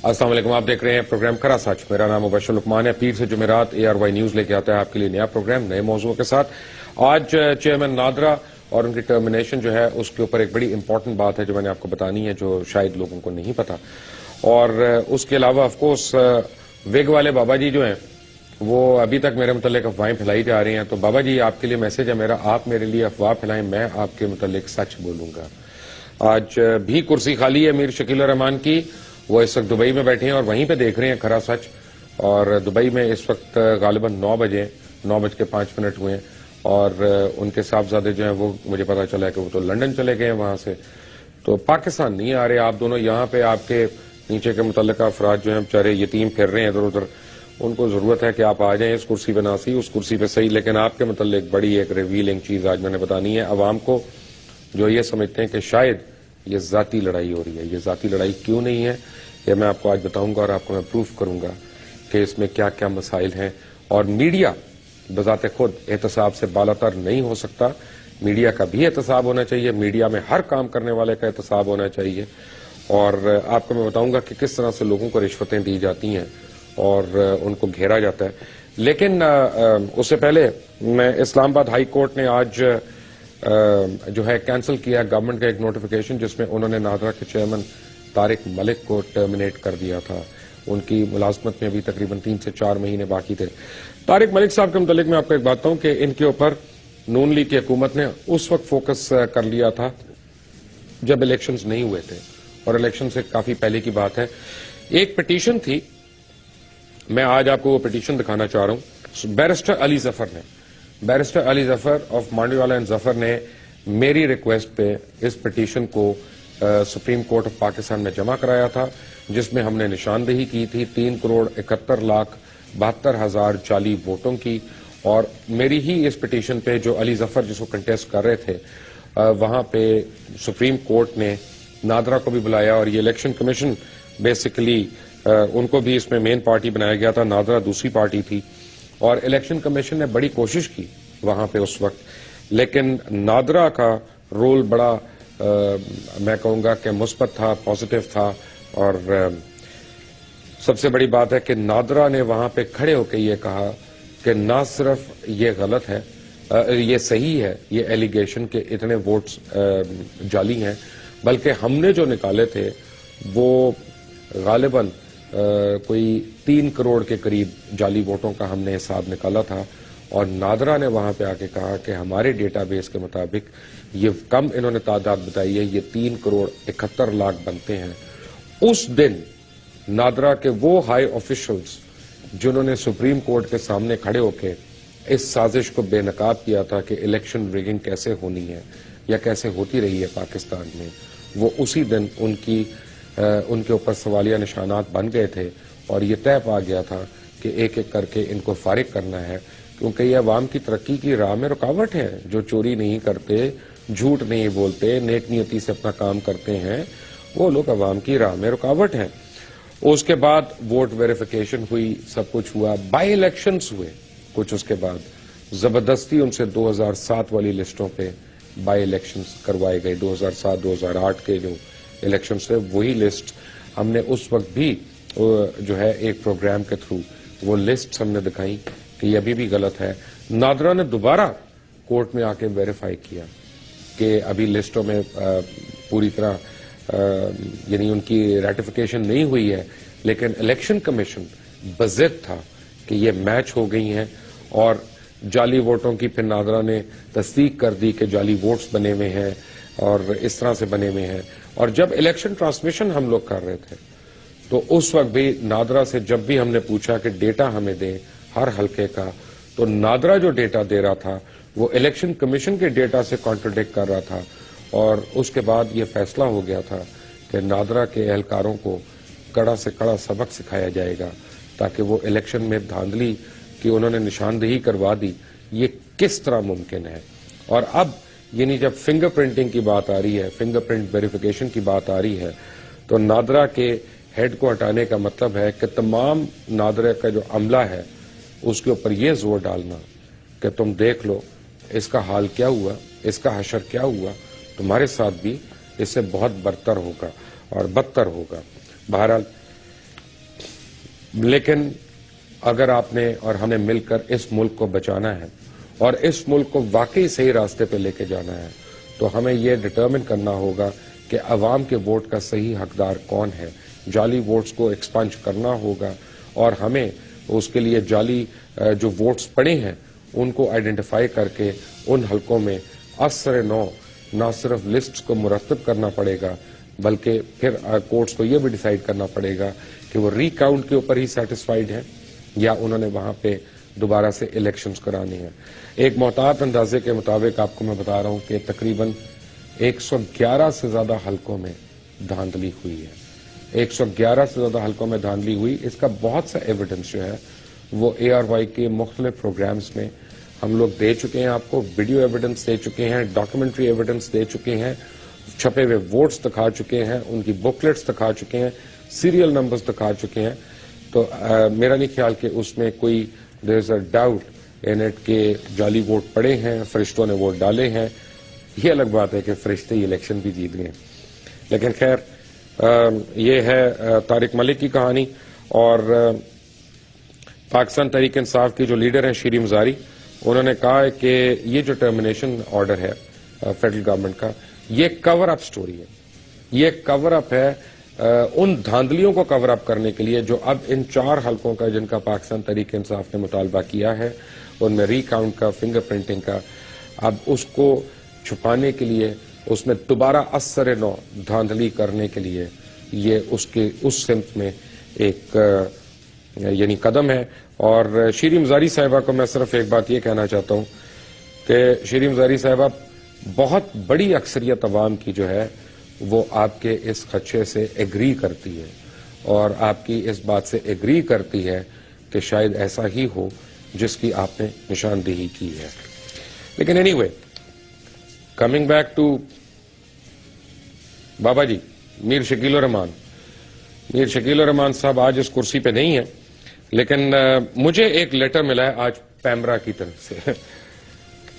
السلام علیکم، آپ دیکھ رہے ہیں پروگرام کھرا سچ۔ میرا نام مبشر لقمان ہے۔ پیر سے جمعرات ARY نیوز لے کے آتا ہے آپ کے لیے نیا پروگرام نئے موضوع کے ساتھ۔ آج چیئرمین نادرا اور ان کی ٹرمینیشن جو ہے اس کے اوپر ایک بڑی امپورٹنٹ بات ہے جو میں نے آپ کو بتانی ہے، جو شاید لوگوں کو نہیں پتا۔ اور اس کے علاوہ آف کورس ویگ والے بابا جی جو ہیں وہ ابھی تک میرے متعلق افواہیں پھیلائی جا رہی ہیں، تو بابا جی آپ کے لیے میسج ہے میرا، آپ میرے لیے افواہ پھیلائیں، میں آپ کے متعلق سچ بولوں گا۔ آج بھی کرسی خالی ہے میر شکیل الرحمان کی، وہ اس وقت دبئی میں بیٹھے ہیں اور وہیں پہ دیکھ رہے ہیں کھرا سچ۔ اور دبئی میں اس وقت غالباً 9 بجے 9:05 ہوئے ہیں، اور ان کے صاحبزادے جو ہیں وہ مجھے پتا چلا ہے کہ وہ تو لندن چلے گئے ہیں وہاں سے، تو پاکستان نہیں آ رہے آپ دونوں یہاں پہ۔ آپ کے نیچے کے متعلقہ افراد جو ہیں بیچارے یتیم پھر رہے ہیں ادھر ادھر، ان کو ضرورت ہے کہ آپ آ جائیں اس کرسی پہ، نہ سی اس کرسی پہ صحیح، لیکن آپ کے متعلق بڑی ایک ریویلنگ چیز آج میں نے بتانی ہے عوام کو، جو یہ سمجھتے ہیں کہ شاید یہ ذاتی لڑائی ہو رہی ہے۔ یہ ذاتی لڑائی کیوں نہیں ہے یہ میں آپ کو آج بتاؤں گا، اور آپ کو میں پروف کروں گا کہ اس میں کیا کیا مسائل ہیں۔ اور میڈیا بذات خود احتساب سے بالاتر نہیں ہو سکتا، میڈیا کا بھی احتساب ہونا چاہیے، میڈیا میں ہر کام کرنے والے کا احتساب ہونا چاہیے۔ اور آپ کو میں بتاؤں گا کہ کس طرح سے لوگوں کو رشوتیں دی جاتی ہیں اور ان کو گھیرا جاتا ہے۔ لیکن اس سے پہلے میں اسلام آباد ہائی کورٹ نے آج جو ہے کینسل کیا گورنمنٹ کا ایک نوٹیفیکیشن جس میں انہوں نے نادرا کے چیئرمین طارق ملک کو ٹرمینیٹ کر دیا تھا۔ ان کی ملازمت میں ابھی تقریباً 3 سے 4 مہینے باقی تھے۔ طارق ملک صاحب کے متعلق میں آپ کو ایک بات ہوں کہ ان کے اوپر نون لیگ کی حکومت نے اس وقت فوکس کر لیا تھا جب الیکشنز نہیں ہوئے تھے، اور الیکشن سے کافی پہلے کی بات ہے۔ ایک پٹیشن تھی، میں آج آپ کو وہ پٹیشن دکھانا چاہ رہا ہوں۔ بیرسٹر علی ظفر آف مانڈی والا اینڈ ظفر نے میری ریکویسٹ پہ اس پٹیشن کو سپریم کورٹ آف پاکستان میں جمع کرایا تھا، جس میں ہم نے نشاندہی کی تھی 3,71,72,000 جعلی ووٹوں کی۔ اور میری ہی اس پٹیشن پہ جو علی ظفر جس کو کنٹیسٹ کر رہے تھے، وہاں پہ سپریم کورٹ نے نادرا کو بھی بلایا، اور یہ الیکشن کمیشن بیسیکلی ان کو بھی اس میں مین پارٹی بنایا گیا تھا، نادرا دوسری پارٹی تھی۔ اور الیکشن کمیشن نے بڑی کوشش کی وہاں پہ اس وقت، لیکن نادرا کا رول بڑا میں کہوں گا کہ مثبت تھا، پازیٹو تھا۔ اور سب سے بڑی بات ہے کہ نادرا نے وہاں پہ کھڑے ہو کے یہ کہا کہ نہ صرف یہ غلط ہے، یہ صحیح ہے یہ ایلیگیشن کہ اتنے ووٹس جعلی ہیں، بلکہ ہم نے جو نکالے تھے وہ غالباً کوئی 3 کروڑ کے قریب جعلی ووٹوں کا ہم نے حساب نکالا تھا۔ اور نادرا نے وہاں پہ آ کے کہا کہ ہمارے ڈیٹا بیس کے مطابق یہ کم انہوں نے تعداد بتائی ہے، یہ 3,71,00,000 بنتے ہیں۔ اس دن نادرا کے وہ ہائی آفیشلز جنہوں نے سپریم کورٹ کے سامنے کھڑے ہو کے اس سازش کو بے نقاب کیا تھا کہ الیکشن ریگنگ کیسے ہونی ہے یا کیسے ہوتی رہی ہے پاکستان میں، وہ اسی دن ان کے اوپر سوالیہ نشانات بن گئے تھے، اور یہ طے پا گیا تھا کہ ایک ایک کر کے ان کو فارغ کرنا ہے، کیونکہ یہ عوام کی ترقی کی راہ میں رکاوٹ ہے۔ جو چوری نہیں کرتے، جھوٹ نہیں بولتے، نیک نیتی سے اپنا کام کرتے ہیں، وہ لوگ عوام کی راہ میں رکاوٹ ہیں۔ اس کے بعد ووٹ ویریفیکیشن ہوئی، سب کچھ ہوا، بائی الیکشنز ہوئے کچھ، اس کے بعد زبردستی ان سے 2007 والی لسٹوں پہ بائی الیکشنز کروائے گئے۔ 2007-2008 کے جو الیکشنز تھے وہی لسٹ ہم نے اس وقت بھی جو ہے ایک پروگرام کے تھرو وہ لسٹ ہم نے دکھائی کہ یہ ابھی بھی غلط ہے۔ نادرا نے دوبارہ کورٹ میں آ کے ویریفائی کیا کہ ابھی لسٹوں میں پوری طرح یعنی ان کی ریٹیفیکیشن نہیں ہوئی ہے، لیکن الیکشن کمیشن بضد تھا کہ یہ میچ ہو گئی ہیں، اور جعلی ووٹوں کی پھر نادرا نے تصدیق کر دی کہ جعلی ووٹس بنے ہوئے ہیں اور اس طرح سے بنے ہوئے ہیں۔ اور جب الیکشن ٹرانسمیشن ہم لوگ کر رہے تھے تو اس وقت بھی نادرا سے جب بھی ہم نے پوچھا کہ ڈیٹا ہمیں دیں ہر حلقے کا، تو نادرا جو ڈیٹا دے رہا تھا وہ الیکشن کمیشن کے ڈیٹا سے کانٹرڈکٹ کر رہا تھا۔ اور اس کے بعد یہ فیصلہ ہو گیا تھا کہ نادرا کے اہلکاروں کو کڑا سے کڑا سبق سکھایا جائے گا، تاکہ وہ الیکشن میں دھاندلی کی انہوں نے نشاندہی کروا دی، یہ کس طرح ممکن ہے۔ اور اب یعنی جب فنگر پرنٹنگ کی بات آ رہی ہے، فنگر پرنٹ ویریفیکیشن کی بات آ رہی ہے، تو نادرا کے ہیڈ کو ہٹانے کا مطلب ہے کہ تمام نادرا کا جو عملہ ہے اس کے اوپر یہ زور ڈالنا کہ تم دیکھ لو اس کا حال کیا ہوا، اس کا حشر کیا ہوا، تمہارے ساتھ بھی اس سے بہت برتر ہوگا اور بدتر ہوگا۔ بہرحال لیکن اگر آپ نے اور ہم نے مل کر اس ملک کو بچانا ہے اور اس ملک کو واقعی صحیح راستے پہ لے کے جانا ہے تو ہمیں یہ ڈٹرمن کرنا ہوگا کہ عوام کے ووٹ کا صحیح حقدار کون ہے. جعلی ووٹس کو ایکسپنج کرنا ہوگا اور ہمیں اس کے لیے جعلی جو ووٹس پڑے ہیں ان کو آئیڈینٹیفائی کر کے ان حلقوں میں اثر نو نہ صرف لسٹس کو مرتب کرنا پڑے گا بلکہ پھر کورٹس کو یہ بھی ڈیسائیڈ کرنا پڑے گا کہ وہ ری کاؤنٹ کے اوپر ہی سیٹسفائیڈ ہیں یا انہوں نے وہاں پہ دوبارہ سے الیکشنز کرانی ہیں. ایک محتاط اندازے کے مطابق آپ کو میں بتا رہا ہوں کہ تقریباً 111 سے زیادہ حلقوں میں دھاندلی ہوئی ہے. 111 سے زیادہ حلقوں میں دھاندلی ہوئی. اس کا بہت سا ایویڈنس جو ہے وہ ARY کے مختلف پروگرامز میں ہم لوگ دے چکے ہیں. آپ کو ویڈیو ایویڈنس دے چکے ہیں, ڈاکومنٹری ایویڈنس دے چکے ہیں, چھپے ہوئے ووٹس دکھا چکے ہیں, ان کی بکلیٹس دکھا چکے ہیں, سیریل نمبرز دکھا چکے ہیں. تو میرا نہیں خیال کہ اس میں کوئی دیر از اے ڈاؤٹ ان اٹ کہ جعلی ووٹ پڑے ہیں, فرشتوں نے ووٹ ڈالے ہیں. یہ الگ بات ہے کہ فرشتے ہی الیکشن بھی جیت گئے. لیکن خیر یہ ہے طارق ملک کی کہانی. اور پاکستان تحریک انصاف کی جو لیڈر ہیں شیری مزاری, انہوں نے کہا ہے کہ یہ جو ٹرمینیشن آرڈر ہے فیڈرل گورنمنٹ کا یہ کور اپ سٹوری ہے. یہ کور اپ ہے ان دھاندلیوں کو کور اپ کرنے کے لیے جو اب ان 4 حلقوں کا جن کا پاکستان تحریک انصاف نے مطالبہ کیا ہے ان میں ری کاؤنٹ کا, فنگر پرنٹنگ کا, اب اس کو چھپانے کے لیے اس میں دوبارہ اثر نو دھاندلی کرنے کے لیے یہ اس سمت میں ایک یعنی قدم ہے. اور شیری مزاری صاحبہ کو میں صرف ایک بات یہ کہنا چاہتا ہوں کہ شیری مزاری صاحبہ بہت بڑی اکثریت عوام کی جو ہے وہ آپ کے اس خدشے سے ایگری کرتی ہے اور آپ کی اس بات سے ایگری کرتی ہے کہ شاید ایسا ہی ہو جس کی آپ نے نشاندہی کی ہے. لیکن anyway, coming back to Baba ji میر شکیل الرحمان. میر شکیل الرحمان صاحب آج اس کرسی پہ نہیں ہیں, لیکن مجھے ایک لیٹر ملا ہے آج پیمرا کی طرف سے.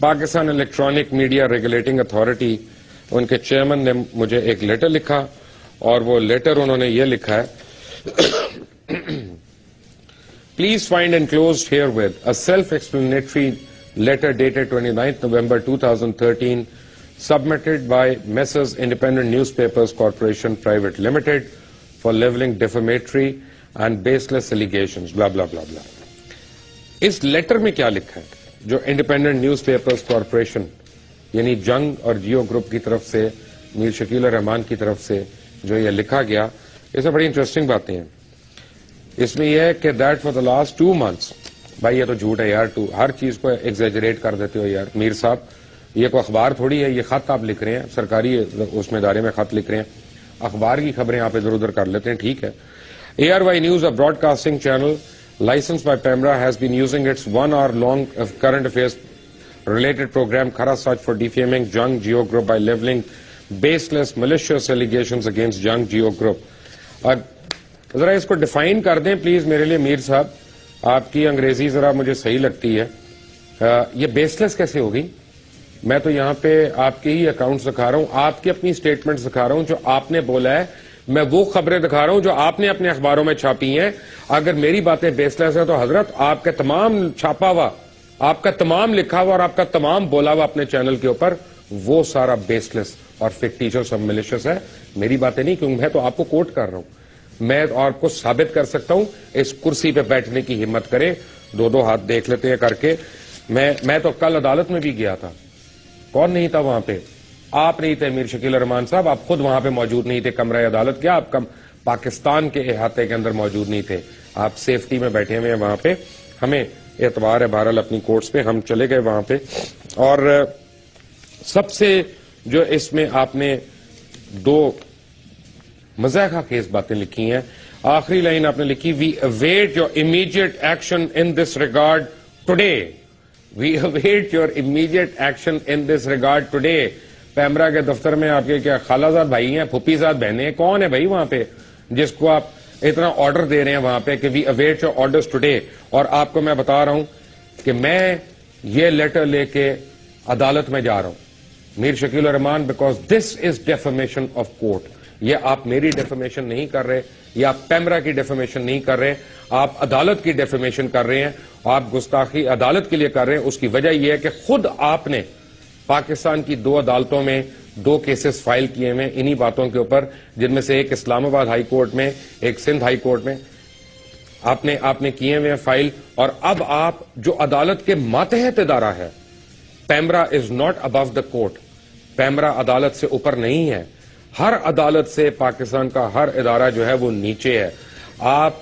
Pakistan Electronic Media Regulating Authority, ان کے چیئرمین نے مجھے ایک لیٹر لکھا اور وہ لیٹر انہوں نے یہ لکھا ہے, please find enclosed here with a self explanatory letter dated 29th November 2013 submitted by Messrs Independent Newspapers Corporation Private Limited for leveling defamatory and baseless allegations blah blah blah blah. Us letter میں کیا لکھا ہے جو independent news papers corporation یعنی جنگ اور Jio group کی طرف سے میر شکیل الرحمان کی طرف سے جو یہ لکھا گیا, اس میں بڑی انٹرسٹنگ باتیں ہیں. اس میں یہ ہے کہ that for the last 2 months, بھائی یہ تو جھوٹ ہے یار, ہر چیز کو ایگزیجریٹ کر دیتے ہو یار میر صاحب. یہ کوئی اخبار تھوڑی ہے, یہ خط آپ لکھ رہے ہیں, سرکاری اس میں ادارے میں خط لکھ رہے ہیں, اخبار کی خبریں آپ ادھر ادھر کر لیتے ہیں, ٹھیک ہے. ARY News, a broadcasting channel licensed by PEMRA, has been using its 1 hour long current affairs related program Khara Sach for defaming Jung Geo Group by leveling baseless malicious allegations against Jung Geo Group. اور ذرا اس کو define کر دیں please میرے لیے میر صاحب, آپ کی انگریزی ذرا مجھے صحیح لگتی ہے. یہ بیس لیس کیسے ہوگی؟ میں تو یہاں پہ آپ کے ہی اکاؤنٹس دکھا رہا ہوں, آپ کی اپنی سٹیٹمنٹس دکھا رہا ہوں جو آپ نے بولا ہے, میں وہ خبریں دکھا رہا ہوں جو آپ نے اپنے اخباروں میں چھاپی ہیں. اگر میری باتیں بیس لیس ہیں تو حضرت آپ کا تمام چھاپا ہوا, آپ کا تمام لکھا ہوا اور آپ کا تمام بولا ہوا اپنے چینل کے اوپر وہ سارا بیس لیس اور فکٹیشس اور ملیشس ہے. میری باتیں نہیں, کیوں میں تو آپ کو کوٹ کر رہا ہوں. میں آپ کو ثابت کر سکتا ہوں, اس کرسی پہ بیٹھنے کی ہمت کریں, 2 ہاتھ دیکھ لیتے ہیں کر کے. میں تو کل عدالت میں بھی گیا تھا. کون نہیں تھا وہاں پہ؟ آپ نہیں تھے میر شکیل الرحمان صاحب, آپ خود وہاں پہ موجود نہیں تھے کمرہ عدالت. کیا آپ پاکستان کے احاطے کے اندر موجود نہیں تھے؟ آپ سیفٹی میں بیٹھے ہوئے ہیں وہاں پہ. ہمیں اعتبار ہے بہرحال اپنی کورٹس پہ, ہم چلے گئے وہاں پہ. اور سب سے جو اس میں آپ نے 2 مضحکہ خیز باتیں لکھی ہیں, آخری لائن آپ نے لکھی, we await your immediate action in this regard today. We await your immediate action in this regard today. PEMRA کے دفتر میں آپ کے کیا خالہ زاد بھائی ہیں, پھوپھی زاد بہنیں ہیں, کون ہے بھائی وہاں پہ جس کو آپ اتنا آرڈر دے رہے ہیں وہاں پہ کہ we await your orders today? اور آپ کو میں بتا رہا ہوں کہ میں یہ لیٹر لے کے عدالت میں جا رہا ہوں Mir Shakil ur-Rahman, because this is defamation of court. یہ آپ میری ڈیفیمیشن نہیں کر رہے, یہ آپ پیمرا کی ڈیفیمیشن نہیں کر رہے، آپ عدالت کی ڈیفیمیشن کر رہے ہیں، آپ گستاخی عدالت کے لیے کر رہے ہیں. اس کی وجہ یہ ہے کہ خود آپ نے پاکستان کی 2 عدالتوں میں 2 کیسز فائل کیے ہیں انہی باتوں کے اوپر، جن میں سے ایک اسلام آباد ہائی کورٹ میں، ایک سندھ ہائی کورٹ میں آپ نے کیے ہوئے فائل. اور اب آپ جو عدالت کے ماتحت ادارہ ہے، PEMRA is not above the court, PEMRA عدالت سے اوپر نہیں ہے. ہر عدالت سے پاکستان کا ہر ادارہ جو ہے وہ نیچے ہے. آپ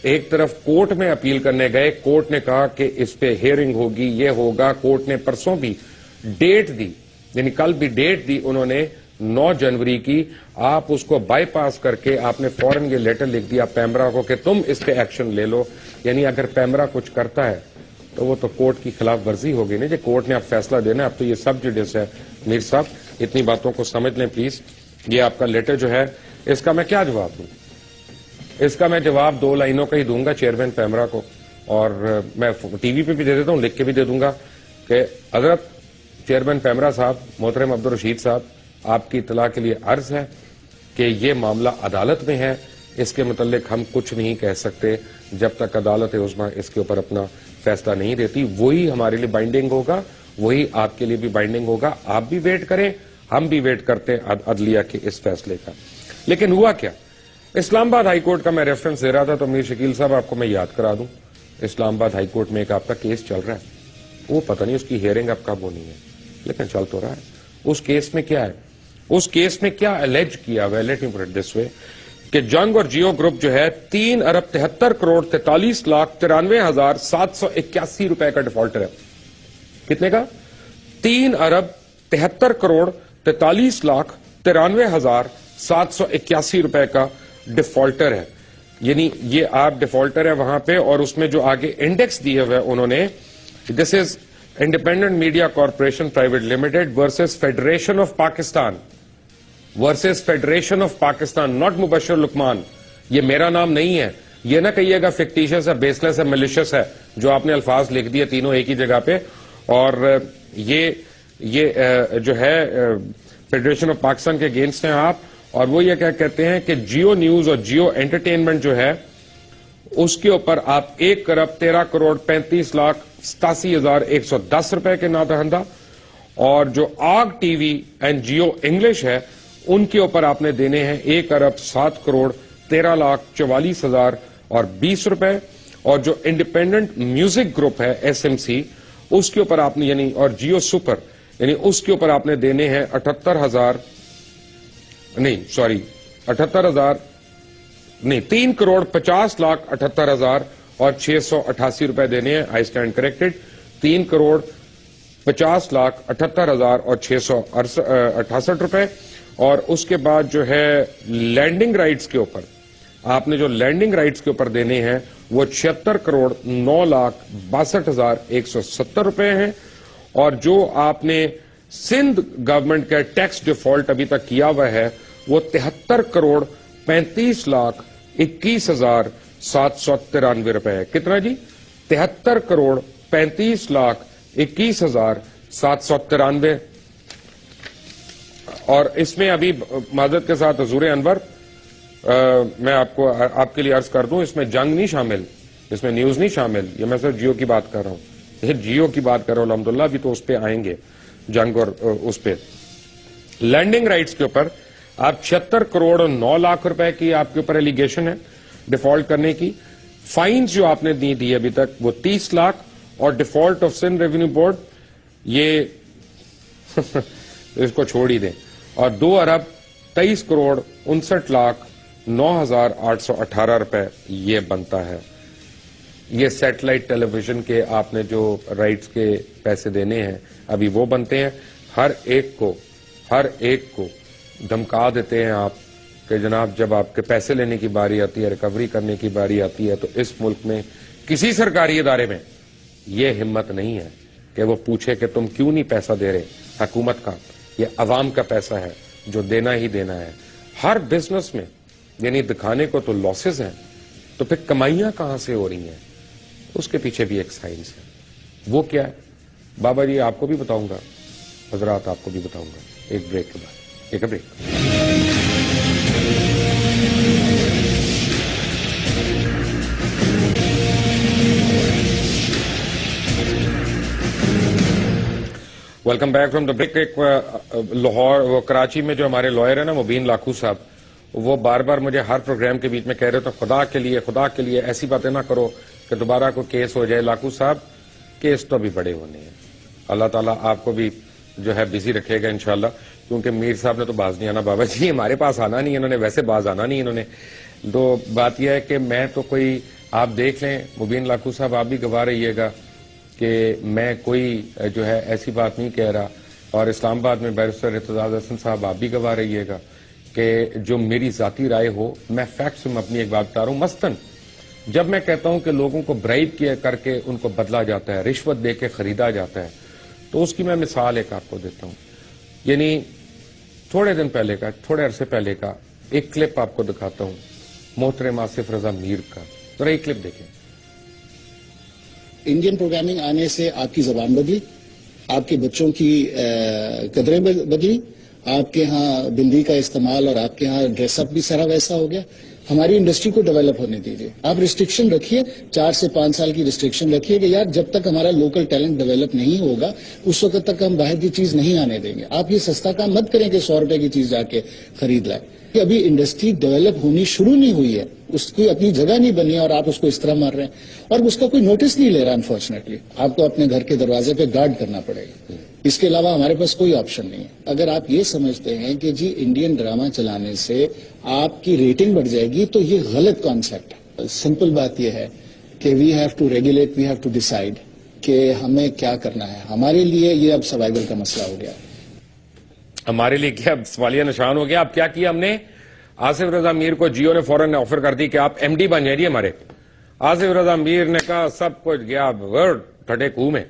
ایک طرف کورٹ میں اپیل کرنے گئے، کورٹ نے کہا کہ اس پہ ہیئرنگ ہوگی، یہ ہوگا. کورٹ نے پرسوں بھی ڈیٹ دی، یعنی کل بھی ڈیٹ دی انہوں نے 9 جنوری کی. آپ اس کو بائی پاس کر کے آپ نے فوراً یہ لیٹر لکھ دیا پیمرا کو کہ تم اس پہ ایکشن لے لو. یعنی اگر پیمرا کچھ کرتا ہے تو وہ تو کورٹ کی خلاف ورزی ہوگی نا. جو کورٹ نے اب فیصلہ دینا ہے، اب تو یہ سب جڈس ہے. میر صاحب اتنی باتوں کو سمجھ لیں پلیز. یہ آپ کا لیٹر جو ہے، اس کا میں کیا جواب دوں؟ اس کا میں جواب 2 لائنوں کا ہی دوں گا چیئرمین پیمرا کو، اور میں ٹی وی پہ بھی دے دیتا ہوں، لکھ کے بھی دے دوں گا کہ حضرت چیئرمین پیمرا صاحب، محترم عبدالرشید صاحب، آپ کی اطلاع کے لیے عرض ہے کہ یہ معاملہ عدالت میں ہے. اس کے متعلق ہم کچھ نہیں کہہ سکتے جب تک عدالت عظمیٰ اس کے اوپر اپنا فیصلہ نہیں دیتی. وہی ہمارے لیے بائنڈنگ ہوگا، وہی آپ کے لیے بھی بائنڈنگ ہوگا. آپ بھی ویٹ کریں، ہم بھی ویٹ کرتے ہیں عدلیہ کے اس فیصلے کا. لیکن ہوا کیا؟ اسلام آباد ہائی کورٹ کا میں ریفرنس دے رہا تھا تو میر شکیل صاحب آپ کو میں یاد کرا دوں. اسلام آباد ہائی کورٹ میں ایک آپ کا کیس چل رہا ہے، وہ پتہ نہیں اس کی ہیئرنگ اب کب ہونی ہے، لیکن چل تو رہا ہے. اس کیس میں کیا ہے؟ اس کیس میں کیا الیج کیا ہوا ہے؟ Let me put it this وے کہ جنگ اور جیو گروپ جو ہے 3 ارب 73 کروڑ 43 لاکھ 93,781 روپے کا ڈیفالٹر ہے. کتنے کا؟ 3 ارب 73 کروڑ 43 لاکھ 93,781 روپے کا ڈیفالٹر ہے. یعنی یہ آپ ڈیفالٹر ہے وہاں پہ، اور اس میں جو آگے انڈیکس دیے ہوئے انہوں نے، this is Independent Media Corporation Private Limited versus Federation of Pakistan, versus Federation of Pakistan, not Mubashir Luqman. یہ میرا نام نہیں ہے، یہ نہ کہیے گا فکٹیشس ہے، بیس لیس ہے، ملیشس ہے جو آپ نے الفاظ لکھ دیے تینوں ایک ہی جگہ پہ. اور یہ جو ہے فیڈریشن آف پاکستان کے اگینسٹ ہیں آپ. اور وہ یہ کیا کہتے ہیں کہ جیو نیوز اور جیو انٹرٹینمنٹ جو ہے اس کے اوپر آپ 1 ارب 13 کروڑ 35 لاکھ 87,110 روپے کے نادہندہ، اور جو آگ T V and Geo English ہے ان کے اوپر آپ نے دینے ہیں 1 ارب 7 کروڑ 13 لاکھ 44,020 روپے. اور جو انڈیپینڈنٹ میوزک گروپ ہے SMC، اس کے اوپر آپ نے یعنی اور جیو سپر یعنی اس کے اوپر آپ نے دینے ہیں 3 کروڑ 50 لاکھ 78,000 اور 688 روپے دینے ہیں. I stand corrected, 3 crore 50 lakh 78,000 اور 668 روپے. اور اس کے بعد جو ہے لینڈنگ رائٹس کے اوپر آپ نے جو لینڈنگ رائٹس کے اوپر دینے ہیں وہ 76 کروڑ 9 لاکھ 62,170 روپے ہیں. اور جو آپ نے سندھ گورنمنٹ کا ٹیکس ڈیفالٹ ابھی تک کیا ہوا ہے وہ 73 کروڑ 35 لاکھ 21,793 روپے ہے. کتنا جی؟ 73 کروڑ 35 لاکھ 21,793. اور اس میں ابھی معذرت کے ساتھ حضور انور میں آپ کے لیے عرض کر دوں، اس میں جنگ نہیں شامل، اس میں نیوز نہیں شامل. یہ میں صرف جیو کی بات کر رہا ہوں، جیو کی بات کر رہا ہوں. الحمدللہ ابھی تو اس پہ آئیں گے، جنگ اور اس پہ. لینڈنگ رائٹس کے اوپر آپ 76 کروڑ اور 9 لاکھ روپے کی آپ کے اوپر ایلیگیشن ہے ڈیفالٹ کرنے کی. فائنز جو آپ نے دی ابھی تک وہ 30 لاکھ. اور default of Sindh revenue board یہ اس کو چھوڑ ہی دیں. اور 2 ارب 23 کروڑ 59 لاکھ 9,818 روپے یہ بنتا ہے. یہ سیٹلائٹ ٹیلی ویژن کے آپ نے جو رائٹس کے پیسے دینے ہیں ابھی وہ بنتے ہیں. ہر ایک کو دھمکا دیتے ہیں آپ کہ جناب جب آپ کے پیسے لینے کی باری آتی ہے، ریکوری کرنے کی باری آتی ہے، تو اس ملک میں کسی سرکاری ادارے میں یہ ہمت نہیں ہے کہ وہ پوچھے کہ تم کیوں نہیں پیسہ دے رہے. حکومت کا یہ عوام کا پیسہ ہے جو دینا ہی دینا ہے. ہر بزنس میں یعنی دکھانے کو تو لاسز ہیں، تو پھر کمائیاں کہاں سے ہو رہی ہیں؟ اس کے پیچھے بھی ایک سائنس ہے. وہ کیا ہے بابا جی؟ آپ کو بھی بتاؤں گا، حضرات آپ کو بھی بتاؤں گا ایک بریک کے بعد. ایک break. Welcome back from the break. ایک لاہور وہ کراچی میں جو ہمارے لائر ہیں نا مبین لاکھو صاحب, وہ بار بار مجھے ہر پروگرام کے بیچ میں کہہ رہے تو خدا کے لیے ایسی باتیں نہ کرو کہ دوبارہ کوئی کیس ہو جائے. لاکھو صاحب کیس تو ابھی بڑے ہونے ہیں, اللہ تعالیٰ آپ کو بھی جو ہے بزی رکھے گا انشاءاللہ, کیونکہ میر صاحب نے تو باز نہیں آنا بابا جی, ہمارے پاس آنا نہیں, انہوں نے ویسے باز آنا نہیں انہوں نے. تو بات یہ ہے کہ میں تو کوئی, آپ دیکھ لیں مبین لاکھو صاحب آپ بھی گواہ رہیے گا کہ میں کوئی جو ہے ایسی بات نہیں کہہ رہا, اور اسلام آباد میں بیرسٹر ارتضاء حسن صاحب آپ بھی گواہ رہیے گا کہ جو میری ذاتی رائے ہو, میں فیکٹس میں اپنی ایک بات بتا رہا ہوں. مثلاً جب میں کہتا ہوں کہ لوگوں کو برائب کیا کر کے ان کو بدلا جاتا ہے, رشوت دے کے خریدا جاتا ہے, تو اس کی میں مثال ایک آپ کو دیتا ہوں. یعنی تھوڑے عرصے پہلے کا ایک کلپ آپ کو دکھاتا ہوں محترم آصف رضا میر کا, ذرا ایک کلپ دیکھیں. انڈین پروگرامنگ آنے سے آپ کی زبان بدلی, آپ کے بچوں کی قدریں بدلی, آپ کے ہاں بندی کا استعمال اور آپ کے ہاں ڈریس اپ بھی سارا ویسا ہو گیا. ہماری انڈسٹری کو ڈیولپ ہونے دیجیے. آپ ریسٹرکشن رکھیے, 4 سے 5 سال کی ریسٹرکشن رکھیے کہ یار جب تک ہمارا لوکل ٹیلنٹ ڈیولپ نہیں ہوگا اس وقت تک ہم باہر کی چیز نہیں آنے دیں گے. آپ یہ سستا کام مت کریں کہ 100 روپے کی چیز جا کے خرید لائیں. کہ ابھی انڈسٹری ڈیولپ ہونی شروع نہیں ہوئی ہے, اس کی اپنی جگہ نہیں بنی ہے اور آپ اس کو اس طرح مار رہے ہیں اور اس کا کوئی نوٹس نہیں لے رہا. انفارچونیٹلی آپ کو اپنے گھر کے دروازے پہ گارڈ کرنا پڑے گا, اس کے علاوہ ہمارے پاس کوئی آپشن نہیں ہے. اگر آپ یہ سمجھتے ہیں کہ جی انڈین ڈرامہ چلانے سے آپ کی ریٹنگ بڑھ جائے گی تو یہ غلط کانسیپٹ ہے. سمپل بات یہ ہے کہ we have to regulate, we have to decide کہ ہمیں کیا کرنا ہے. ہمارے لیے یہ اب سروائیول کا مسئلہ ہو گیا ہے. ہمارے لیے کیا سوالیہ نشان ہو گیا. اب کیا کیا ہم نے, آصف رضا میر کو جیو نے فوراً آفر کر دی کہ آپ ایم ڈی بن جائیں جی ہمارے. آصف رضا میر نے کہا سب کچھ گیا ورڈ ٹھٹے کوہ میں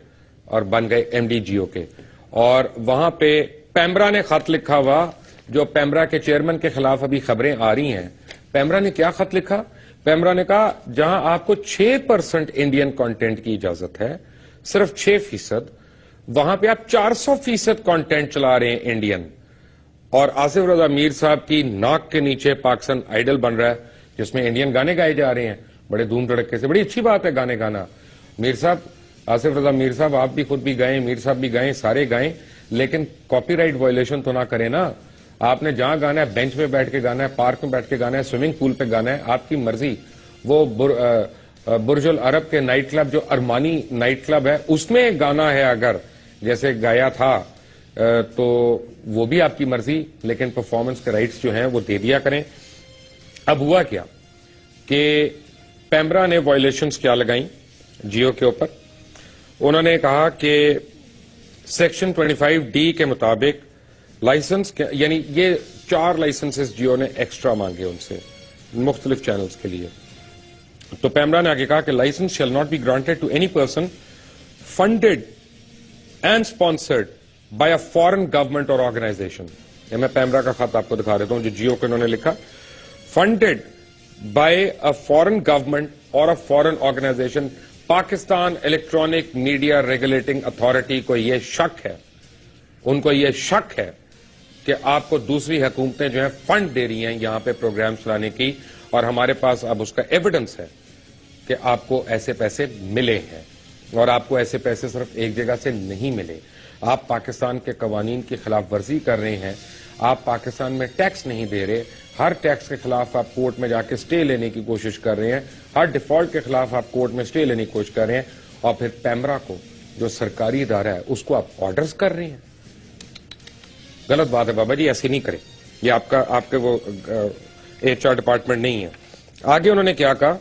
اور بن گئے ایم ڈی جیو کے. اور وہاں پہ پیمرا نے خط لکھا ہوا, جو پیمرا کے چیئرمین کے خلاف ابھی خبریں آ رہی ہیں. پیمرا نے کیا خط لکھا, پیمرا نے کہا جہاں آپ کو 6% انڈین کانٹینٹ کی اجازت ہے, صرف 6%, وہاں پہ آپ 400% کانٹینٹ چلا رہے ہیں انڈین. اور آصف رضا میر صاحب کی ناک کے نیچے پاکستان آئیڈل بن رہا ہے جس میں انڈین گانے گائے جا رہے ہیں بڑے دھوم دھڑکے سے. بڑی اچھی بات ہے گانے گانا. میر صاحب, آصف رضا میر صاحب آپ بھی خود بھی گائیں, میر صاحب بھی گائیں, سارے گائیں, لیکن کاپی رائٹ وائلیشن تو نہ کریں نا. آپ نے جہاں گانا ہے بینچ پہ بیٹھ کے گانا ہے, پارک میں بیٹھ کے گانا ہے, سوئمنگ پول پہ گانا ہے, آپ کی مرضی. وہ برج العرب کے نائٹ کلب جو ارمانی نائٹ کلب ہے اس میں گانا ہے اگر جیسے گایا تھا تو وہ بھی آپ کی مرضی, لیکن پرفارمنس کے رائٹس جو ہیں وہ دے دیا کریں. اب ہوا کیا کہ پیمرا نے وائلیشنز کیا لگائیں جیو کے اوپر. انہوں نے کہا کہ سیکشن 25D کے مطابق لائسنس, یعنی یہ 4 لائسنسز جیو نے ایکسٹرا مانگے ان سے مختلف چینلز کے لیے. تو پیمرا نے آگے کہا کہ license shall not be granted to any person funded and sponsored by a foreign government or organization. یہ میں پیمرا کا خط آپ کو دکھا دیتا ہوں جو جیو کو انہوں نے لکھا. Funded by a foreign government اور a foreign organization. Pakistan Electronic Media Regulating Authority کو یہ شک ہے, ان کو یہ شک ہے کہ آپ کو دوسری حکومتیں جو ہیں فنڈ دے رہی ہیں یہاں پہ پروگرام چلانے کی, اور ہمارے پاس اب اس کا ایویڈنس ہے کہ آپ کو ایسے پیسے ملے ہیں, اور آپ کو ایسے پیسے صرف ایک جگہ سے نہیں ملے. آپ پاکستان کے قوانین کی خلاف ورزی کر رہے ہیں, آپ پاکستان میں ٹیکس نہیں دے رہے, ہر ٹیکس کے خلاف آپ کورٹ میں جا کے سٹے لینے کی کوشش کر رہے ہیں, ہر ڈیفالٹ کے خلاف آپ کورٹ میں سٹے لینے کی کوشش کر رہے ہیں, اور پھر پیمرا کو جو سرکاری ادارہ ہے اس کو آپ آرڈرز کر رہے ہیں. غلط بات ہے بابا جی, ایسے نہیں کریں, یہ آپ کے وہ HR ڈپارٹمنٹ نہیں ہے. آگے انہوں نے کیا کہا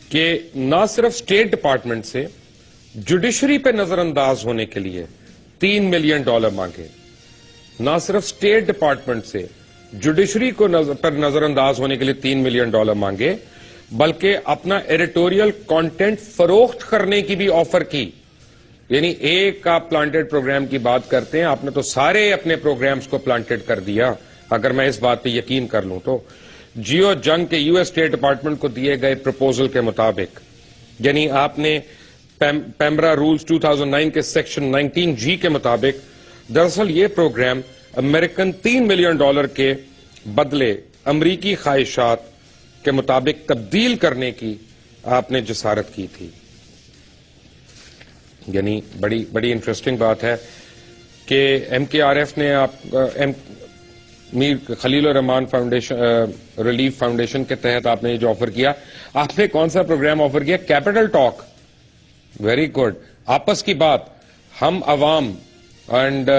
کہ نہ صرف اسٹیٹ ڈپارٹمنٹ سے جوڈیشری پہ نظر انداز ہونے کے لیے $3 ملین مانگے, نہ صرف اسٹیٹ ڈپارٹمنٹ سے جوڈیشری کو پر نظر انداز ہونے کے لیے $3 ملین مانگے, بلکہ اپنا ایڈیٹوریل کانٹینٹ فروخت کرنے کی بھی آفر کی. یعنی ایک آپ پلانٹڈ پروگرام کی بات کرتے ہیں, آپ نے تو سارے اپنے پروگرامز کو پلانٹڈ کر دیا اگر میں اس بات پہ یقین کر لوں تو. جیو جنگ کے US اسٹیٹ ڈپارٹمنٹ کو دیے گئے پروپوزل کے مطابق, یعنی آپ نے پیمرا رولز 2009 کے سیکشن 19G کے مطابق دراصل یہ پروگرام امریکن $3 ملین کے بدلے امریکی خواہشات کے مطابق تبدیل کرنے کی آپ نے جسارت کی تھی. یعنی بڑی انٹرسٹنگ بات ہے کہ ایم کے آر ایف نے میر خلیل الرحمان فاؤنڈیشن ریلیف فاؤنڈیشن کے تحت آپ نے یہ جو آفر کیا, آپ نے کون سا پروگرام آفر کیا؟ Capital talk. Very good. آپس کی بات, ہم عوام, and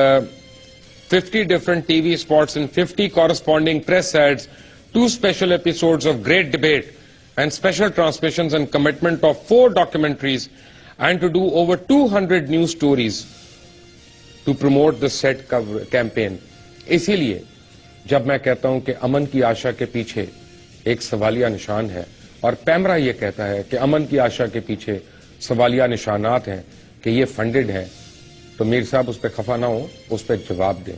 50 different TV spots and 50 corresponding press ads, 2 special episodes of great debate and special transmissions, and commitment of 4 documentaries, and to do over 200 news stories to promote the said campaign. اسی لیے جب میں کہتا ہوں کہ امن کی آشا کے پیچھے ایک سوالیہ نشان ہے, اور پیمرا یہ کہتا ہے کہ امن کی آشا کے پیچھے سوالیہ نشانات ہیں کہ یہ فنڈڈ ہے, تو میر صاحب اس پہ خفا نہ ہو, اس پہ جواب دیں.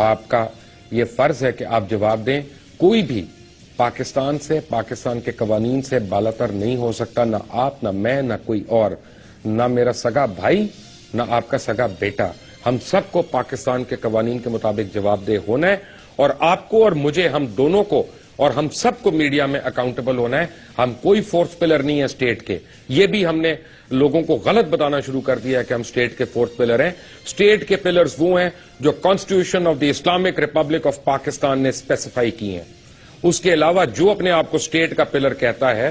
آپ کا یہ فرض ہے کہ آپ جواب دیں. کوئی بھی پاکستان سے, پاکستان کے قوانین سے بالاتر نہیں ہو سکتا, نہ آپ, نہ میں, نہ کوئی اور, نہ میرا سگا بھائی, نہ آپ کا سگا بیٹا. ہم سب کو پاکستان کے قوانین کے مطابق جواب دہ ہونا ہے, اور آپ کو اور مجھے, ہم دونوں کو اور ہم سب کو میڈیا میں اکاؤنٹیبل ہونا ہے. ہم کوئی فورتھ پلر نہیں ہے اسٹیٹ کے. یہ بھی ہم نے لوگوں کو غلط بتانا شروع کر دیا ہے کہ ہم اسٹیٹ کے فورتھ پلر ہیں. اسٹیٹ کے پلرز وہ ہیں جو constitution of the Islamic republic of Pakistan نے اسپیسیفائی کی ہیں. اس کے علاوہ جو اپنے آپ کو اسٹیٹ کا پلر کہتا ہے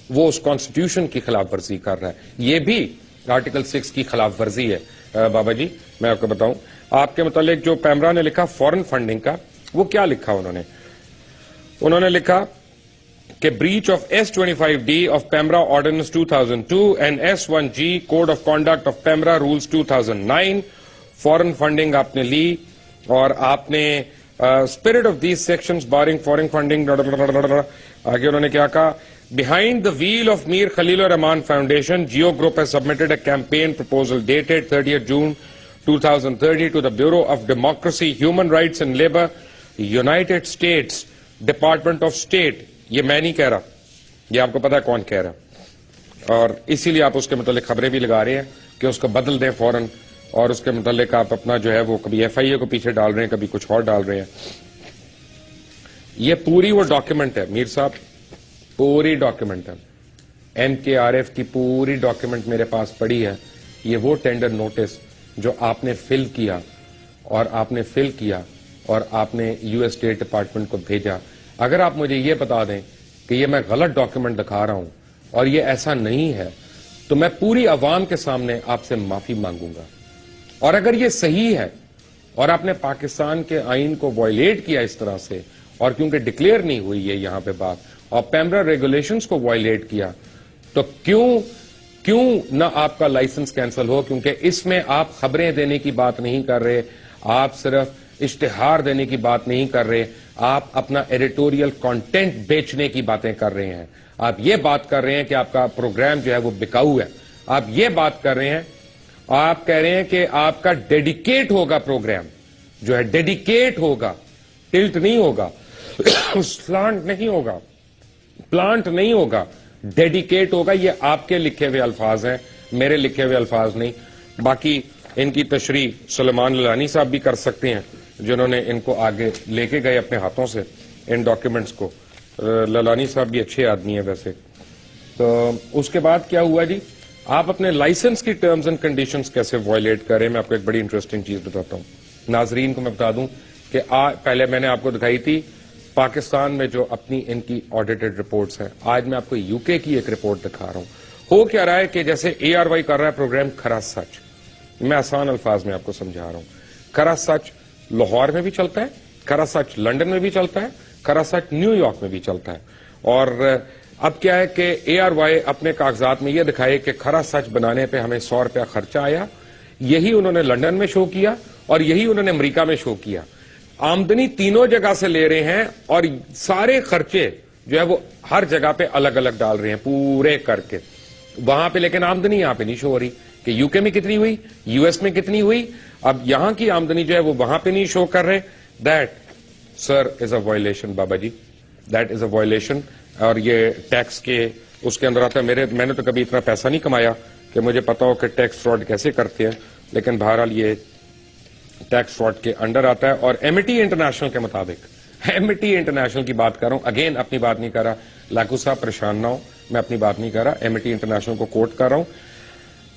وہ اس کانسٹیٹیوشن کی خلاف ورزی کر رہا ہے. یہ بھی آرٹیکل 6 کی خلاف ورزی ہے. بابا جی میں آپ کو بتاؤں, آپ کے متعلق جو پیمرا نے لکھا فورن فنڈنگ کا, وہ کیا لکھا انہوں نے لکھا کہ breach of S25D of PEMRA Ordinance 2002 and S1G Code of Conduct of PEMRA Rules 2009. Foreign funding آپ نے لی, اور آپ نے spirit of these sections barring foreign funding. آگے انہوں نے کیا کہا, behind the wheel of Mir Khalil Rahman Foundation, Geo Group has submitted a campaign proposal dated 30th June 2030 to the Bureau of Democracy, Human Rights and Labour, United States Department of State. یہ میں نہیں کہہ رہا, یہ آپ کو پتا ہے کون کہہ رہا, اور اسی لیے آپ اس کے متعلق خبریں بھی لگا رہے ہیں کہ اس کو بدل دیں فوراً, اور اس کے متعلق آپ اپنا جو ہے وہ کبھی ایف آئی اے کو پیچھے ڈال رہے ہیں, کبھی کچھ اور ڈال رہے ہیں. یہ پوری وہ ڈاکیومنٹ ہے میر صاحب, پوری ڈاکیومنٹ ہے. ایم کے آر ایف کی پوری ڈاکیومنٹ میرے پاس پڑی ہے. یہ وہ ٹینڈر نوٹس جو آپ نے فل کیا, اور آپ نے یو ایس اسٹیٹ ڈپارٹمنٹ کو بھیجا. اگر آپ مجھے یہ بتا دیں کہ یہ میں غلط ڈاکیومنٹ دکھا رہا ہوں اور یہ ایسا نہیں ہے, تو میں پوری عوام کے سامنے آپ سے معافی مانگوں گا. اور اگر یہ صحیح ہے اور آپ نے پاکستان کے آئین کو وائلیٹ کیا اس طرح سے, اور کیونکہ ڈکلیئر نہیں ہوئی ہے یہاں پہ بات, اور پیمرا ریگولیشنز کو وائلیٹ کیا, تو کیوں نہ آپ کا لائسنس کینسل ہو؟ کیونکہ اس میں آپ خبریں دینے کی بات نہیں کر رہے, آپ صرف اشتہار دینے کی بات نہیں کر رہے, آپ اپنا ایڈیٹوریل کانٹینٹ بیچنے کی باتیں کر رہے ہیں. آپ یہ بات کر رہے ہیں کہ آپ کا پروگرام جو ہے وہ بکاؤ ہے. آپ یہ بات کر رہے ہیں, آپ کہہ رہے ہیں کہ آپ کا ڈیڈیکیٹ ہوگا, پروگرام جو ہے ڈیڈیکیٹ ہوگا, ٹلٹ نہیں ہوگا, سلانٹ نہیں ہوگا, ڈیڈیکیٹ ہوگا. یہ آپ کے لکھے ہوئے الفاظ ہیں, میرے لکھے ہوئے الفاظ نہیں. باقی ان کی تشریح سلیمان للانی صاحب بھی کر سکتے ہیں, جنہوں نے ان کو آگے لے کے گئے اپنے ہاتھوں سے ان ڈاکیومنٹس کو. للانی صاحب بھی اچھے آدمی ہیں ویسے. تو اس کے بعد کیا ہوا جی, آپ اپنے لائسنس کی ٹرمز اینڈ کنڈیشنز کیسے وائلیٹ کریں. میں آپ کو ایک بڑی انٹرسٹنگ چیز بتاتا ہوں. ناظرین کو میں بتا دوں کہ پہلے میں نے آپ کو دکھائی تھی پاکستان میں جو اپنی ان کی آڈیٹڈ رپورٹس ہیں. آج میں آپ کو یو کے کی ایک رپورٹ دکھا رہا ہوں. ہو کیا رہا ہے کہ جیسے اے آر وائی کر رہا ہے پروگرام کھرا سچ, میں آسان الفاظ میں آپ کو سمجھا رہا ہوں. کھرا سچ لاہور میں بھی چلتا ہے, کھرا سچ لنڈن میں بھی چلتا ہے, کھرا سچ نیو یارک میں بھی چلتا ہے. اور اب کیا ہے کہ اے آر وائی اپنے کاغذات میں یہ دکھائے کہ کھرا سچ بنانے پہ ہمیں 100 روپیہ خرچہ آیا. یہی انہوں نے لنڈن میں شو کیا اور یہی انہوں نے امریکہ میں شو کیا. آمدنی تینوں جگہ سے لے رہے ہیں, اور سارے خرچے جو ہے وہ ہر جگہ پہ الگ الگ ڈال رہے ہیں پورے کر کے وہاں پہ, لیکن آمدنی یہاں پہ نہیں شو ہو رہی کہ یو کے میں کتنی ہوئی, یو ایس میں کتنی ہوئی. اب یہاں کی آمدنی جو ہے وہ وہاں پہ نہیں شو کر رہے. That sir is a violation بابا جی, دیٹ از اے وائلیشن. اور یہ ٹیکس کے اس کے اندر آتا ہے. میں نے تو کبھی اتنا پیسہ نہیں کمایا کہ مجھے پتا ہو کہ ٹیکس فراڈ کیسے کرتے ہیں, لیکن بہرحال یہ ٹیکس فراڈ کے انڈر آتا ہے. اور ایمٹی انٹرنیشنل کے مطابق, ایمٹی انٹرنیشنل کی بات کر رہا ہوں, اگین اپنی بات نہیں کر رہا, لاکھو صاحب پریشان نہ ہو, میں اپنی بات نہیں کر رہا, ایمٹی انٹرنیشنل کو کوٹ کر رہا ہوں.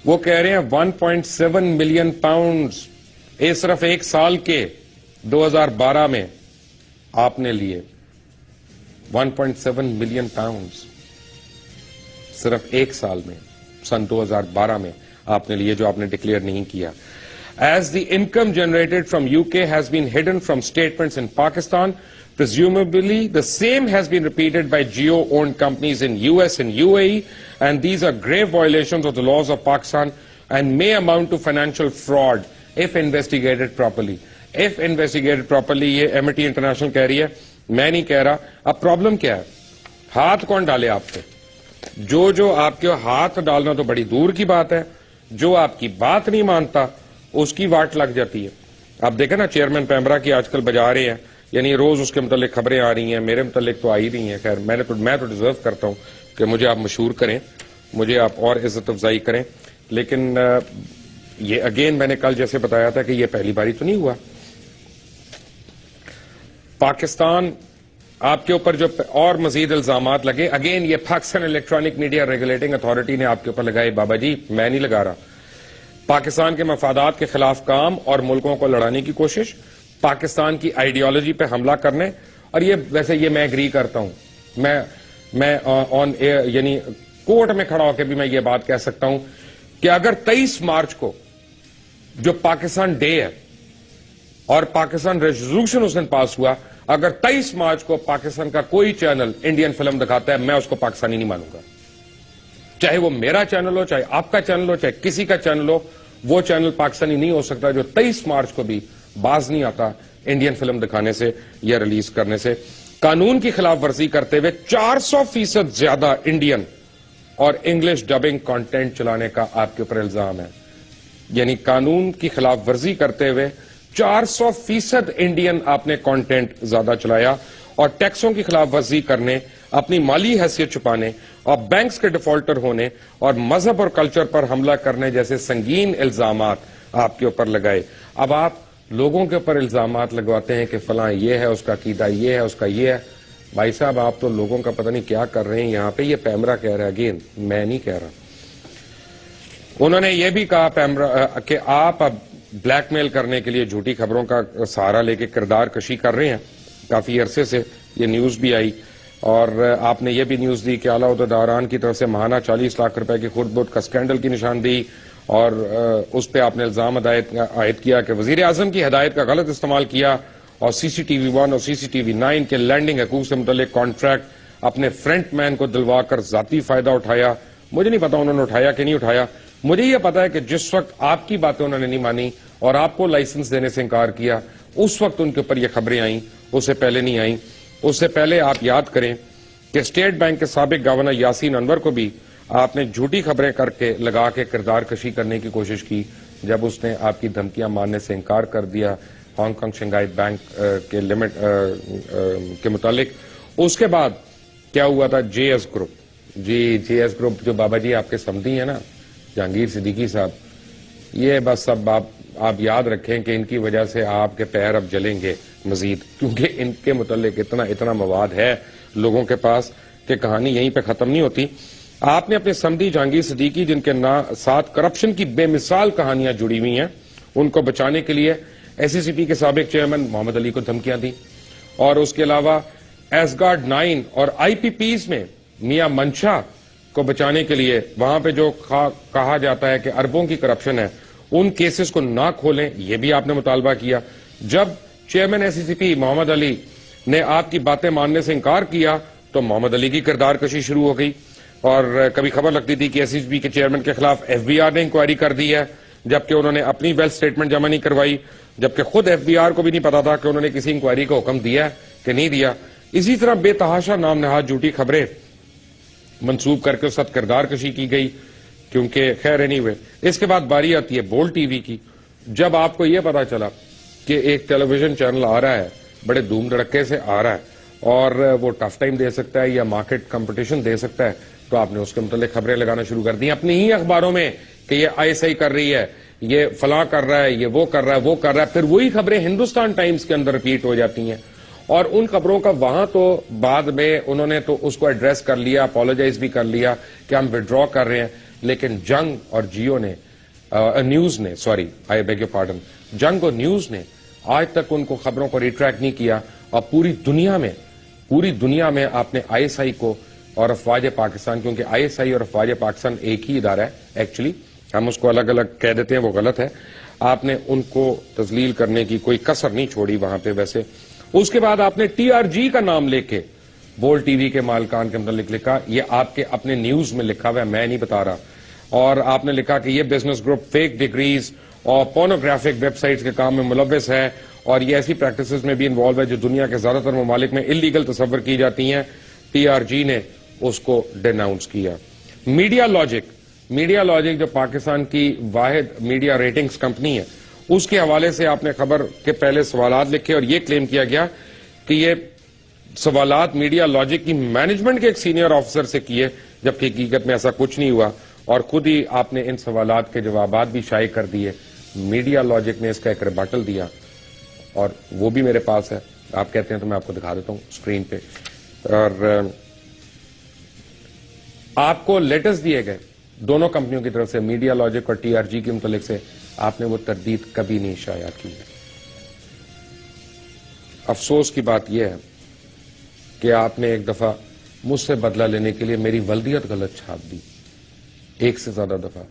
وہ کہہ رہے ہیں 1.7 ملین پاؤنڈز صرف ایک سال کے 2012 میں آپ نے لیے. 1.7 ملین پاؤنڈز صرف ایک سال میں سن 2012 میں آپ نے لیے, جو آپ نے ڈکلیئر نہیں کیا. As the income generated from UK has been hidden from statements in Pakistan, presumably the same has been repeated by Jio-owned companies in US and UAE, and these are grave violations of the laws of Pakistan and may amount to financial fraud if investigated properly. If investigated properly, یہ Amity International کہہ رہی ہے, میں نہیں کہہ رہا. اب problem کیا ہے؟ ہاتھ کون ڈالے آپ پہ؟ جو آپ کے ہاتھ ڈالنا تو بڑی دور کی بات ہے, جو آپ کی بات نہیں مانتا اس کی واٹ لگ جاتی ہے. آپ دیکھیں نا, چیئرمین پیمرا کی آج کل بجا رہے ہیں, یعنی روز اس کے متعلق خبریں آ رہی ہیں, میرے متعلق تو آ ہی رہی ہیں. خیر میں تو ڈیزرو کرتا ہوں کہ مجھے آپ مشہور کریں, مجھے آپ اور عزت افزائی کریں, لیکن یہ اگین میں نے کل جیسے بتایا تھا کہ یہ پہلی باری تو نہیں ہوا. پاکستان آپ کے اوپر جو اور مزید الزامات لگے, اگین یہ Pakistan Electronic Media Regulating authority نے آپ کے اوپر لگائے. بابا جی میں نہیں لگا رہا. پاکستان کے مفادات کے خلاف کام اور ملکوں کو لڑانے کی کوشش, پاکستان کی آئیڈیالوجی پہ حملہ کرنے, اور یہ ویسے یہ میں ایگری کرتا ہوں, میں آن یعنی کورٹ میں کھڑا ہو کے بھی میں یہ بات کہہ سکتا ہوں کہ اگر 23 مارچ کو جو پاکستان ڈے ہے اور پاکستان ریزولوشن اس دن پاس ہوا, اگر 23 مارچ کو پاکستان کا کوئی چینل انڈین فلم دکھاتا ہے, میں اس کو پاکستانی نہیں مانوں گا. چاہے وہ میرا چینل ہو, چاہے آپ کا چینل ہو, چاہے کسی کا چینل ہو, وہ چینل پاکستانی نہیں ہو سکتا جو 23 مارچ کو بھی باز نہیں آتا انڈین فلم دکھانے سے یا ریلیز کرنے سے. قانون کی خلاف ورزی کرتے ہوئے 400% زیادہ انڈین اور انگلش ڈبنگ کانٹینٹ چلانے کا آپ کے اوپر الزام ہے. یعنی قانون کی خلاف ورزی کرتے ہوئے 400% انڈین آپ نے کانٹینٹ زیادہ چلایا, اور ٹیکسوں کی خلاف ورزی کرنے, اپنی مالی حیثیت چھپانے اور بینکس کے ڈیفالٹر ہونے اور مذہب اور کلچر پر حملہ کرنے جیسے سنگین الزامات آپ کے اوپر لگائے. اب آپ لوگوں کے اوپر الزامات لگواتے ہیں کہ فلاں یہ ہے, اس کا عقیدہ یہ ہے, اس کا یہ ہے. بھائی صاحب آپ تو لوگوں کا پتہ نہیں کیا کر رہے ہیں یہاں پہ. یہ پیمرا کہہ رہا ہے, اگین میں نہیں کہہ رہا. انہوں نے یہ بھی کہا پیمرا کہ آپ اب بلیک میل کرنے کے لیے جھوٹی خبروں کا سہارا لے کے کردار کشی کر رہے ہیں. کافی عرصے سے یہ نیوز بھی آئی, اور آپ نے یہ بھی نیوز دی کہ اعلیٰ عہدیداران کی طرف سے ماہانہ 40 لاکھ روپے کی خرد برد کا اسکینڈل کی نشاندہی, اور اس پہ آپ نے الزام عائد کیا کہ وزیر اعظم کی ہدایت کا غلط استعمال کیا, اور CCTV 1 اور CCTV 9 کے لینڈنگ حقوق سے متعلق کانٹریکٹ اپنے فرنٹ مین کو دلوا کر ذاتی فائدہ اٹھایا. مجھے نہیں پتا انہوں نے اٹھایا کہ نہیں اٹھایا. مجھے یہ پتا ہے کہ جس وقت آپ کی باتیں انہوں نے نہیں مانی اور آپ کو لائسنس دینے سے انکار کیا, اس وقت ان کے اوپر یہ خبریں آئیں, اس سے پہلے نہیں آئیں. اس سے پہلے آپ یاد کریں کہ اسٹیٹ بینک کے سابق گورنر یاسین انور کو بھی آپ نے جھوٹی خبریں کر کے لگا کے کردار کشی کرنے کی کوشش کی, جب اس نے آپ کی دھمکیاں ماننے سے انکار کر دیا ہانگ کانگ شنگھائی بینک کے لمٹ کے متعلق. اس کے بعد کیا ہوا تھا؟ JS گروپ, JS گروپ جو بابا جی آپ کے سمدھی ہیں نا, جہانگیر صدیقی صاحب, یہ بس سب آپ یاد رکھیں کہ ان کی وجہ سے آپ کے پیر اب جلیں گے مزید, کیونکہ ان کے متعلق اتنا مواد ہے لوگوں کے پاس کہ کہانی یہیں پہ ختم نہیں ہوتی. آپ نے اپنے سمدھی جہانگیر صدیقی, جن کے ساتھ کرپشن کی بے مثال کہانیاں جڑی ہوئی ہیں, ان کو بچانے کے لیے SECP کے سابق چیئرمین محمد علی کو دھمکیاں دی, اور اس کے علاوہ ایسگارڈ 9 اور IPPs میں میاں منشا کو بچانے کے لیے وہاں پہ جو کہا جاتا ہے کہ اربوں کی کرپشن ہے, ان کیسز کو نہ کھولیں, یہ بھی آپ نے مطالبہ کیا. جب چیئرمین SECP محمد علی نے آپ کی باتیں ماننے سے انکار کیا تو محمد علی کی کردار کشی شروع ہو گئی, اور کبھی خبر لگتی تھی کہ SECP کے چیئرمین کے خلاف FBR نے انکوائری کر دی ہے, جبکہ انہوں نے اپنی ویلتھ سٹیٹمنٹ جمع نہیں کروائی, جبکہ خود FBR کو بھی نہیں پتا تھا کہ انہوں نے کسی انکوائری کا حکم دیا کہ نہیں دیا. اسی طرح بے تحاشا نام نہاد جھوٹی خبریں منسوب کر کے اس وقت کردار کشی کی گئی, کیونکہ خیر anyway. اس کے بعد باری آتی ہے بولڈ ٹی وی کی. جب آپ کو یہ پتا چلا کہ ایک ٹیلی ویژن چینل آ رہا ہے, بڑے دھوم دھڑکے سے آ رہا ہے, اور وہ ٹف ٹائم دے سکتا ہے یا مارکیٹ کمپٹیشن دے سکتا ہے, تو آپ نے اس کے متعلق خبریں لگانا شروع کر دی اپنی ہی اخباروں میں کہ یہ ISI کر رہی ہے, یہ فلاں کر رہا ہے, یہ وہ کر رہا ہے, وہ کر رہا ہے. پھر وہی خبریں ہندوستان ٹائمز کے اندر ریپیٹ ہو جاتی ہیں, اور ان خبروں کا وہاں تو بعد میں انہوں نے تو اس کو ایڈریس کر لیا, اپولوجائز بھی کر لیا کہ ہم وڈرا کر رہے ہیں, لیکن جنگ اور جیو نے نیوز نے آئی بیگ یور پارڈن، جنگ اور نیوز نے آج تک ان کو خبروں کو ریٹریکٹ نہیں کیا، اور پوری دنیا میں آپ نے آئی ایس آئی کو اور افواج پاکستان، کیونکہ آئی ایس آئی اور افواج پاکستان ایک ہی ادارہ ہے ایکچولی، ہم اس کو الگ الگ کہہ دیتے ہیں، وہ غلط ہے، آپ نے ان کو تذلیل کرنے کی کوئی کسر نہیں چھوڑی وہاں پہ. ویسے اس کے بعد آپ نے ٹی آر جی کا نام لے کے بول ٹی وی کے مالکان کے متعلق لکھا، یہ آپ کے اپنے نیوز میں لکھا ہوا ہے، میں نہیں بتا رہا، اور آپ نے لکھا کہ یہ بزنس گروپ فیک ڈگریز اور پورنوگرافک ویب سائٹس کے کام میں ملوث ہے، اور یہ ایسی پریکٹسز میں بھی انوالو ہے جو دنیا کے زیادہ تر ممالک میں انلیگل تصور کی جاتی ہیں. ٹی آر جی نے اس کو ڈیناؤنس کیا. میڈیا لاجک جو پاکستان کی واحد میڈیا ریٹنگز کمپنی ہے، اس کے حوالے سے آپ نے خبر کے پہلے سوالات لکھے اور یہ کلیم کیا گیا کہ یہ سوالات میڈیا لاجک کی مینجمنٹ کے ایک سینئر آفیسر سے کیے، جبکہ حقیقت میں ایسا کچھ نہیں ہوا، اور خود ہی آپ نے ان سوالات کے جوابات بھی شائع کر دیے. میڈیا لاجک نے اس کا ایک ریبٹل دیا اور وہ بھی میرے پاس ہے، آپ کہتے ہیں تو میں آپ کو دکھا دیتا ہوں اسکرین پہ. اور آپ کو لیٹرز دیے گئے دونوں کمپنیوں کی طرف سے، میڈیا لاجک اور ٹی آر جی کے متعلق سے، آپ نے وہ تردید کبھی نہیں شائع کی ہے. افسوس کی بات یہ ہے کہ آپ نے ایک دفعہ مجھ سے بدلہ لینے کے لیے میری ولدیت غلط چھاپ دی، ایک سے زیادہ دفعہ،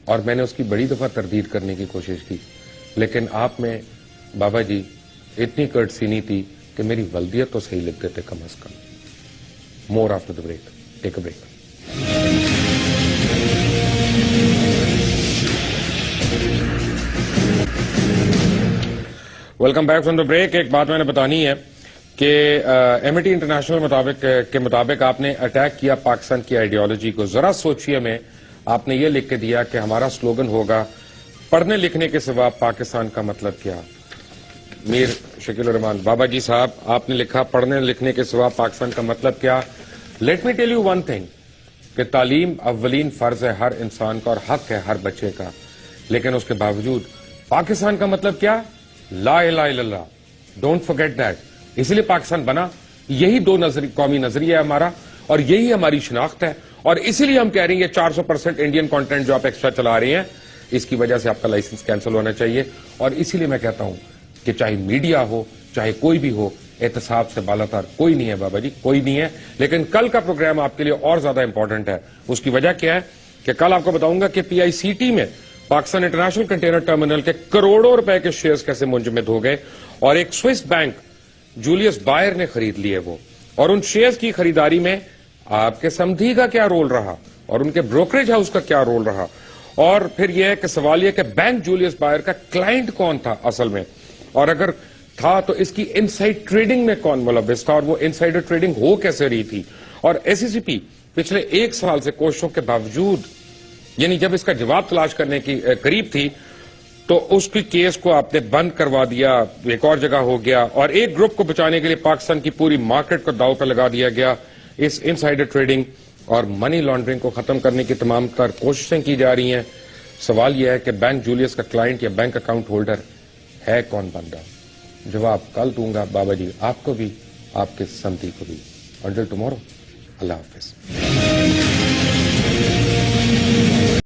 اور میں نے اس کی بڑی دفعہ تردید کرنے کی کوشش کی، لیکن آپ میں بابا جی اتنی کرٹسی نہیں تھی کہ میری ولدیت تو صحیح لکھ دیتے کم از کم. More after the break. Take a break. Welcome back from the break. ایک بات میں نے بتانی ہے کہ ایم ٹی انٹرنیشنل کے مطابق آپ نے اٹیک کیا پاکستان کی آئیڈیالوجی کو. ذرا سوچئے میں آپ نے یہ لکھ کے دیا کہ ہمارا سلوگن ہوگا پڑھنے لکھنے کے سوا پاکستان کا مطلب کیا. میر شکیل الرحمان بابا جی صاحب، آپ نے لکھا پڑھنے لکھنے کے سوا پاکستان کا مطلب کیا. Let me tell you one thing کہ تعلیم اولین فرض ہے ہر انسان کا اور حق ہے ہر بچے کا، لیکن اس کے باوجود پاکستان کا مطلب کیا؟ لا الہ الا اللہ. Don't forget that. اسی لیے پاکستان بنا. یہی دو قومی نظریہ ہے ہمارا، اور یہی ہماری شناخت ہے، اور اسی لیے ہم کہہ رہے ہیں یہ 400% انڈین کانٹینٹ جو آپ ایکسٹرا چلا رہے ہیں، اس کی وجہ سے آپ کا لائسنس کینسل ہونا چاہیے. اور اسی لیے میں کہتا ہوں کہ چاہے میڈیا ہو چاہے کوئی بھی ہو، احتساب سے بالاتر کوئی نہیں ہے بابا جی، کوئی نہیں ہے. لیکن کل کا پروگرام آپ کے لیے اور زیادہ امپورٹنٹ ہے. اس کی وجہ کیا ہے کہ کل آپ کو بتاؤں گا کہ پی آئی سی ٹی میں پاکستان انٹرنیشنل کنٹینر ٹرمینل کے کروڑوں روپے کے شیئرز کیسے منجمد ہو گئے، اور ایک سوئس بینک جولیس بائر نے خرید لیے وہ، اور ان شیئرز کی خریداری میں آپ کے سمدھی کا کیا رول رہا اور ان کے بروکریج ہاؤس کا کیا رول رہا. اور پھر یہ ہے کہ سوال یہ کہ بینک جولیس بائر کا کلائنٹ کون تھا اصل میں، اور اگر تھا تو اس کی انسائڈ ٹریڈنگ میں کون ملوث تھا، اور وہ انسائڈر ٹریڈنگ ہو کیسے رہی تھی. اور ایس سی سی پی پچھلے 1 سال سے کوششوں کے باوجود، یعنی جب اس کا جواب تلاش کرنے کی قریب تھی تو اس کی کیس کو آپ نے بند کروا دیا، ایک اور جگہ ہو گیا، اور ایک گروپ کو بچانے کے لیے پاکستان کی پوری مارکیٹ کو داؤ پہ لگا دیا گیا. اس انسائڈر ٹریڈنگ اور منی لانڈرنگ کو ختم کرنے کی تمام تر کوششیں کی جا رہی ہیں. سوال یہ ہے کہ بینک جولیس کا کلائنٹ یا بینک اکاؤنٹ ہولڈر ہے کون بندہ؟ جواب کل دوں گا بابا جی، آپ کو بھی آپ کے سمدھی کو بھی. انٹل ٹمارو، اللہ حافظ.